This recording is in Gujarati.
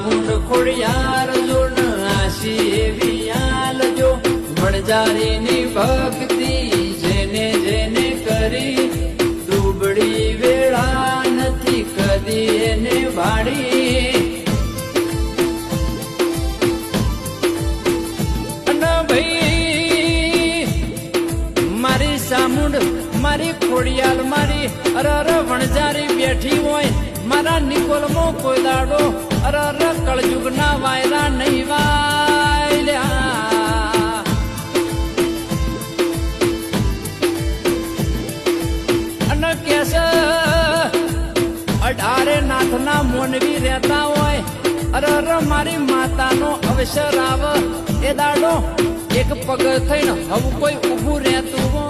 ઊંડ ખોડિયાર જોડ આશી એવી આલજો વણજારીની ભક્તિ જેને જેને કરી દુબળી વેળા નથી કદી એને વાળી અને ભાઈ મારી સામુંડ મારી ખોડિયાલ મારી અરર વણજારી બેઠી હોય મારા નિકોલમો કોઈ દાડો અરર કળયુગના વાયરા નહીં વાયલ્યા અને કેસ 18 નાથના મોનવી રહેતા હોય અરર મારી માતાનો અવસર આવે એ દાડો એક પગ થઈને હવે કોઈ ઊભું રહેતું હોય